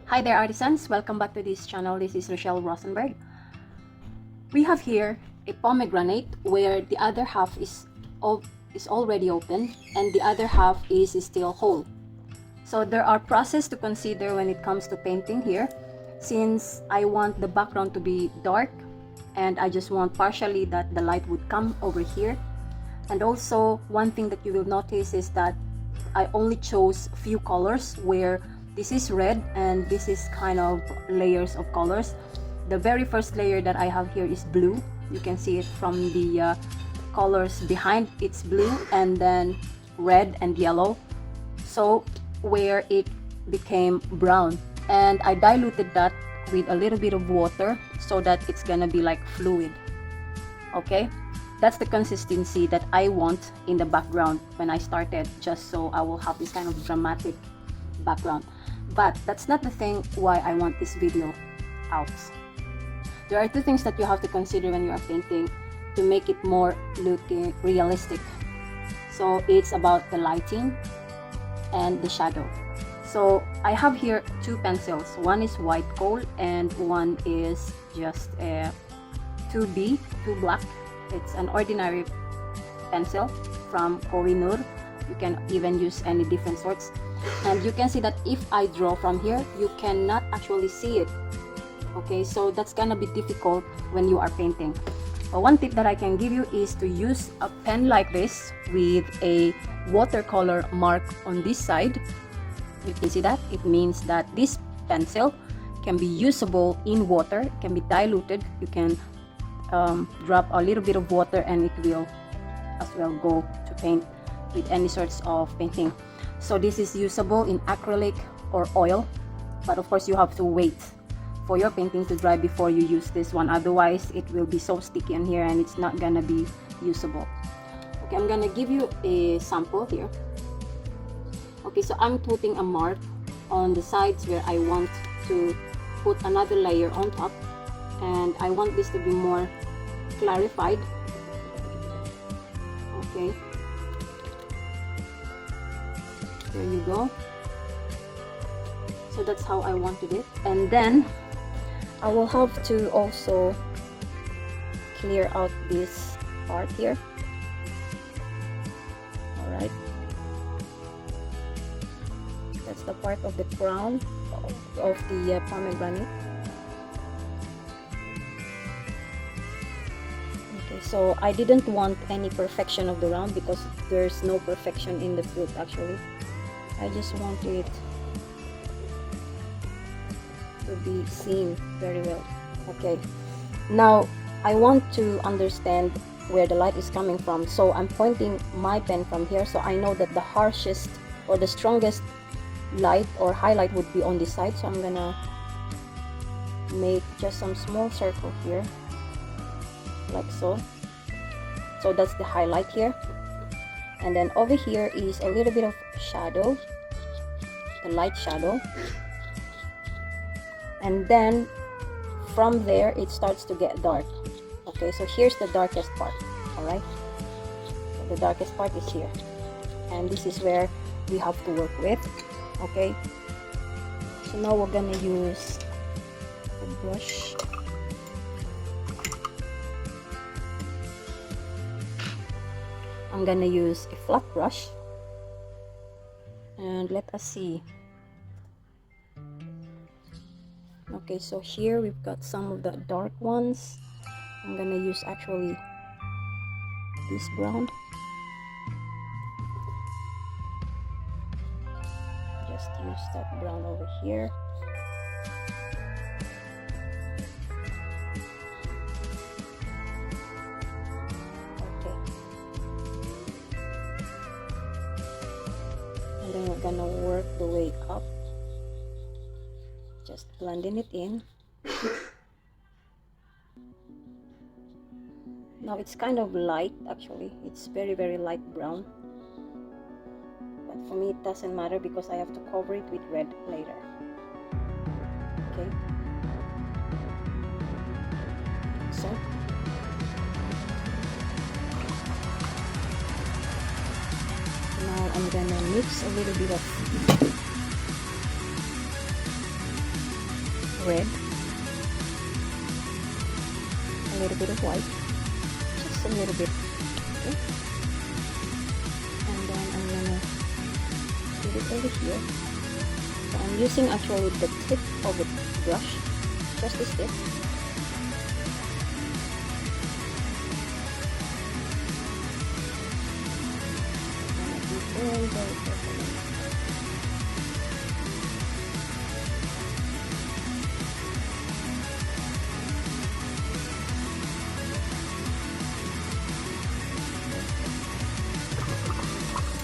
Hi there artisans, welcome back to this channel. This is Rochelle Rosenberg. We have here a pomegranate where the other half is already open and the other half is still whole. So there are processes to consider when it comes to painting here. Since I want the background to be dark and I just want partially that the light would come over here. And also one thing that you will notice is that I only chose few colors where this is red and this is kind of layers of colors. The very first layer that I have here is blue. You can see it from the colors behind. It's blue and then red and yellow. So where it became brown, and I diluted that with a little bit of water so that it's gonna be like fluid. Okay, that's the consistency that I want in the background when I started, just so I will have this kind of dramatic background. But that's not the thing why I want this video out. There are two things that you have to consider when you are painting to make it more looking realistic. So it's about the lighting and the shadow. So I have here two pencils. One is white coal and one is just a 2B, 2 black. It's an ordinary pencil from Koh-i-Noor. You can even use any different sorts. And you can see that if I draw from here, you cannot actually see it. Okay, so that's gonna be difficult when you are painting. But one tip that I can give you is to use a pen like this with a watercolor mark on this side. You can see that it means that this pencil can be usable in water, can be diluted. You can drop a little bit of water and it will as well go to paint with any sorts of painting. So this is usable in acrylic or oil, but of course you have to wait for your painting to dry before you use this one, otherwise it will be so sticky in here and it's not gonna be usable. Okay, I'm gonna give you a sample here. Okay, so I'm putting a mark on the sides where I want to put another layer on top, and I want this to be more clarified. Okay, there you go. So that's how I wanted it. And then I will have to also clear out this part here. Alright, that's the part of the crown of the pomegranate. Okay, so I didn't want any perfection of the round because there's no perfection in the fruit actually. I just want it to be seen very well. Okay, now I want to understand where the light is coming from, so I'm pointing my pen from here, so I know that the harshest or the strongest light or highlight would be on this side. So I'm gonna make just some small circle here like so. So that's the highlight here, and then over here is a little bit of shadow, the light shadow, and then from there it starts to get dark. Okay, so here's the darkest part. All right, so the darkest part is here, and this is where we have to work with. Okay, so now we're gonna use a brush. I'm gonna use a flat brush, and let us see. Okay, so here we've got some of the dark ones. I'm gonna use actually this brown. Just use that brown over here. Okay. And then we're gonna work the way up. Just blending it in. Now it's kind of light actually. It's very light brown. But for me it doesn't matter because I have to cover it with red later. Okay. So now I'm gonna mix a little bit of red, a little bit of white, just a little bit, okay? And then I'm gonna put it over here. So I'm using actually the tip of the brush, just this tip. Very, very careful.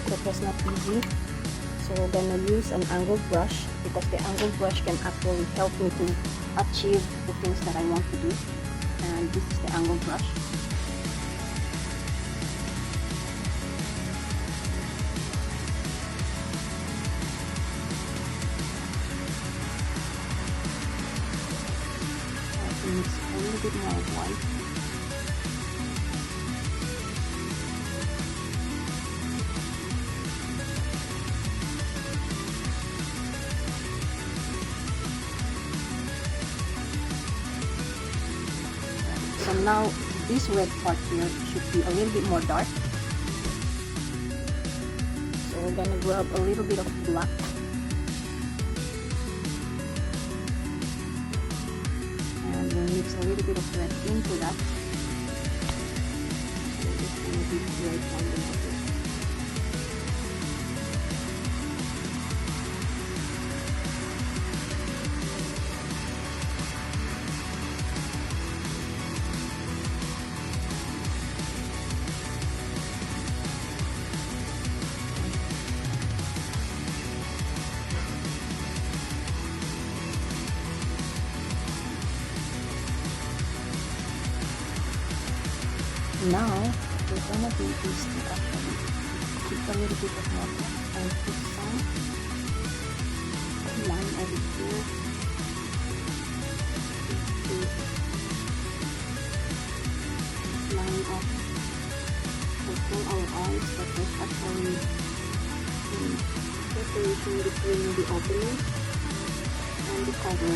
That was not easy, so we're gonna use an angled brush because the angled brush can actually help me to achieve the things that I want to do. And this is the angled brush. Mix a little bit more of white. So now this red part here should be a little bit more dark. So we're gonna grab a little bit of black. And we'll mix a little bit of red into that. So it's gonna be right on the middle. Now we're gonna do this to actually keep a little bit of water and put some line over here to line up control our eyes, but there's actually separation between the opening and the cover.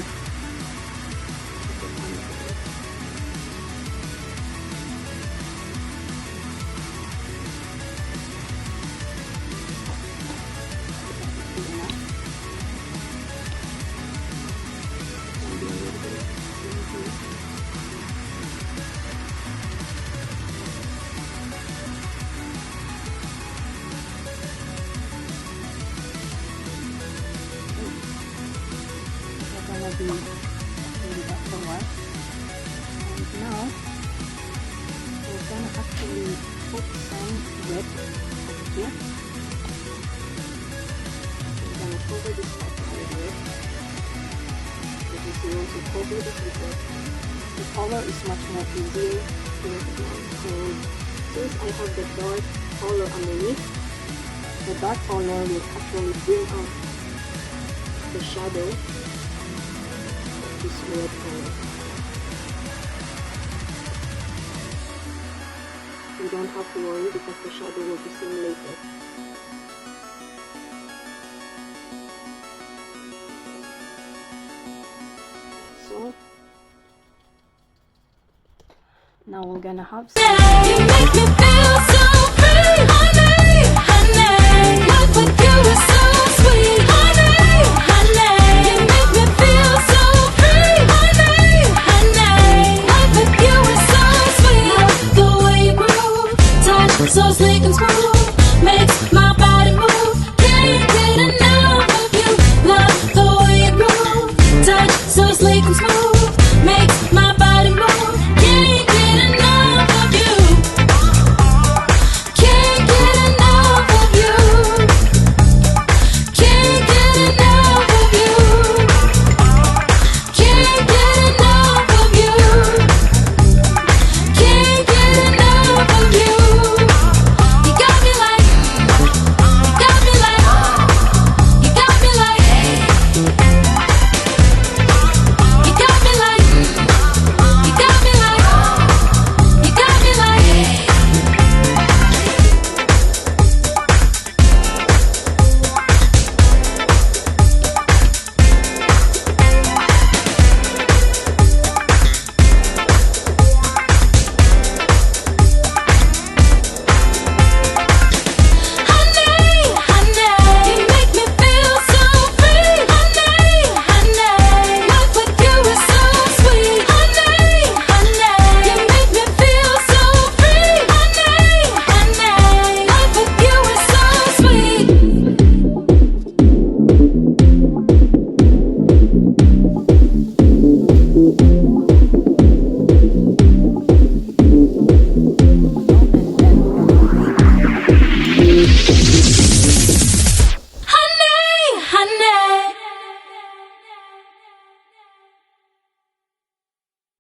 Be doing that for a while. And now we're gonna actually put some red over here. We're gonna cover this part with red. As you see, also cover this with red. The color is much more easier to recognize. And since I have the dark color underneath, the dark color will actually bring out the shadow. This red color. You don't have to worry because the shadow will be seen later. So now we're gonna have some